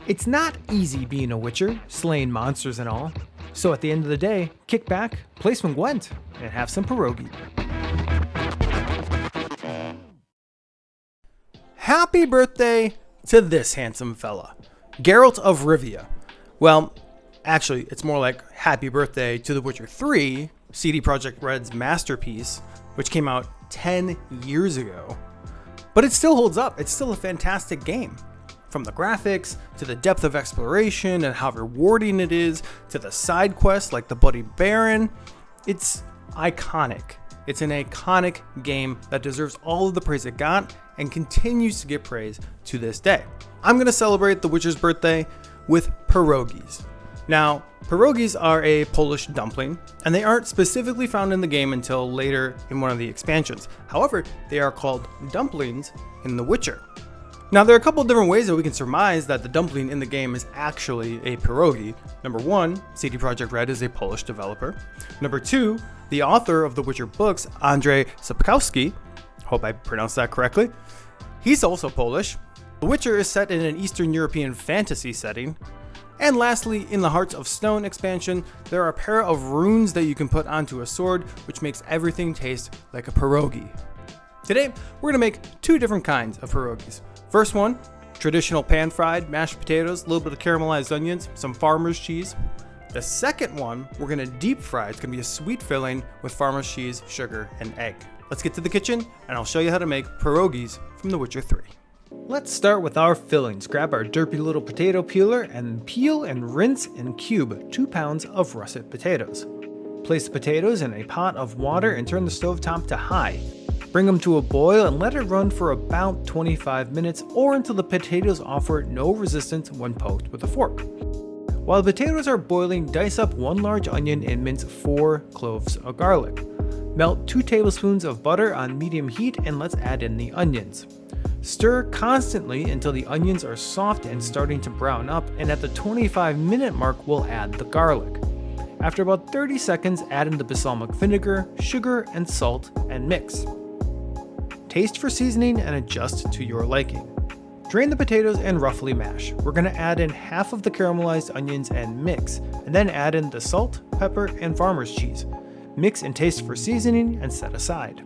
It's not easy being a witcher, slaying monsters and all. So at the end of the day, kick back, play some Gwent, and have some pierogi. Happy birthday to this handsome fella, Geralt of Rivia. Well, actually, it's more like happy birthday to The Witcher 3, CD Projekt Red's masterpiece, which came out 10 years ago. But it still holds up. It's still a fantastic game. From the graphics, to the depth of exploration and how rewarding it is, to the side quests like the Bloody Baron, it's iconic. It's an iconic game that deserves all of the praise it got and continues to get praise to this day. I'm going to celebrate The Witcher's birthday with pierogis. Now, pierogis are a Polish dumpling, and they aren't specifically found in the game until later in one of the expansions. However, they are called dumplings in The Witcher. Now, there are a couple of different ways that we can surmise that the dumpling in the game is actually a pierogi. Number one, CD Projekt Red is a Polish developer. Number two, the author of the Witcher books, Andrzej Sapkowski, hope I pronounced that correctly, he's also Polish. The Witcher is set in an Eastern European fantasy setting. And lastly, in the Hearts of Stone expansion, there are a pair of runes that you can put onto a sword, which makes everything taste like a pierogi. Today, we're going to make two different kinds of pierogis. First one, traditional pan-fried mashed potatoes, a little bit of caramelized onions, some farmer's cheese. The second one, we're going to deep fry. It's going to be a sweet filling with farmer's cheese, sugar, and egg. Let's get to the kitchen, and I'll show you how to make pierogis from The Witcher 3. Let's start with our fillings. Grab our derpy little potato peeler and peel and rinse and cube 2 pounds of russet potatoes. Place the potatoes in a pot of water and turn the stovetop to high. Bring them to a boil and let it run for about 25 minutes or until the potatoes offer no resistance when poked with a fork. While the potatoes are boiling, dice up 1 large onion and mince 4 cloves of garlic. Melt 2 tablespoons of butter on medium heat and let's add in the onions. Stir constantly until the onions are soft and starting to brown up, and at the 25-minute mark we'll add the garlic. After about 30 seconds, add in the balsamic vinegar, sugar, and salt and mix. Taste for seasoning and adjust to your liking. Drain the potatoes and roughly mash. We're going to add in half of the caramelized onions and mix, and then add in the salt, pepper, and farmer's cheese. Mix and taste for seasoning and set aside.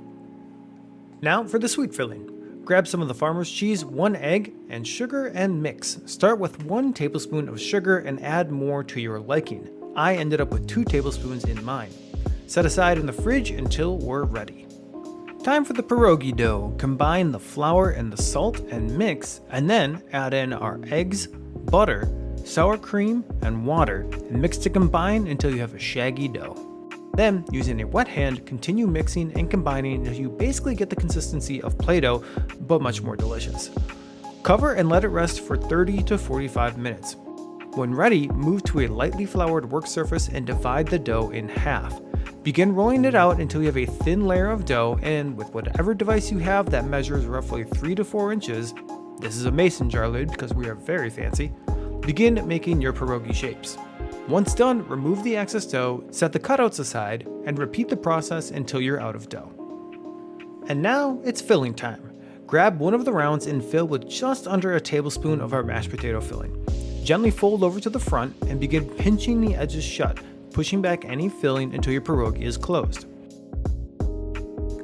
Now for the sweet filling. Grab some of the farmer's cheese, 1 egg, and sugar and mix. Start with 1 tablespoon of sugar and add more to your liking. I ended up with 2 tablespoons in mine. Set aside in the fridge until we're ready. Time for the pierogi dough. Combine the flour and the salt and mix, and then add in our eggs, butter, sour cream, and water, and mix to combine until you have a shaggy dough. Then, using a wet hand, continue mixing and combining until you basically get the consistency of Play-Doh, but much more delicious. Cover and let it rest for 30 to 45 minutes. When ready, move to a lightly floured work surface and divide the dough in half. Begin rolling it out until you have a thin layer of dough, and with whatever device you have that measures roughly 3 to 4 inches, this is a mason jar lid because we are very fancy, begin making your pierogi shapes. Once done, remove the excess dough, set the cutouts aside, and repeat the process until you're out of dough. And now it's filling time. Grab one of the rounds and fill with just under a tablespoon of our mashed potato filling. Gently fold over to the front and begin pinching the edges shut, pushing back any filling until your pierogi is closed.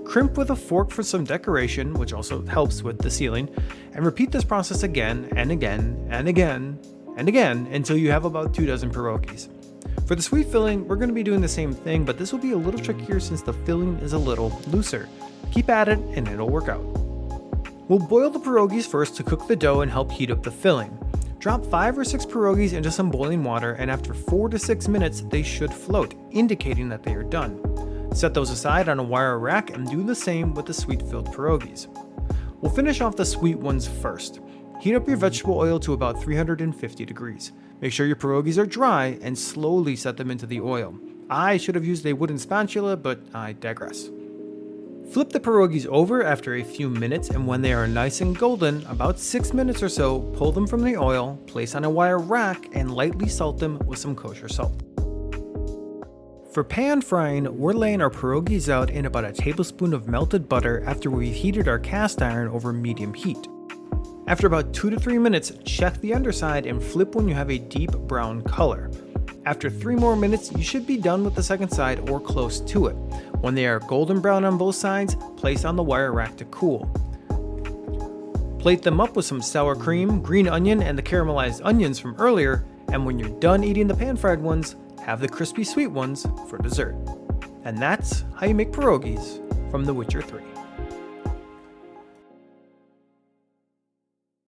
Crimp with a fork for some decoration, which also helps with the sealing, and repeat this process again and again and again and again until you have about 2 dozen pierogis. For the sweet filling, we're going to be doing the same thing, but this will be a little trickier since the filling is a little looser. Keep at it and it'll work out. We'll boil the pierogis first to cook the dough and help heat up the filling. Drop 5 or 6 pierogis into some boiling water, and after 4 to 6 minutes, they should float, indicating that they are done. Set those aside on a wire rack and do the same with the sweet-filled pierogis. We'll finish off the sweet ones first. Heat up your vegetable oil to about 350 degrees. Make sure your pierogis are dry and slowly set them into the oil. I should have used a wooden spatula, but I digress. Flip the pierogis over after a few minutes, and when they are nice and golden, about 6 minutes or so, pull them from the oil, place on a wire rack, and lightly salt them with some kosher salt. For pan frying, we're laying our pierogis out in about a tablespoon of melted butter after we've heated our cast iron over medium heat. After about 2 to 3 minutes, check the underside and flip when you have a deep brown color. After 3 more minutes, you should be done with the second side or close to it. When they are golden brown on both sides, place on the wire rack to cool. Plate them up with some sour cream, green onion, and the caramelized onions from earlier, and when you're done eating the pan-fried ones, have the crispy sweet ones for dessert. And that's how you make pierogies from The Witcher 3.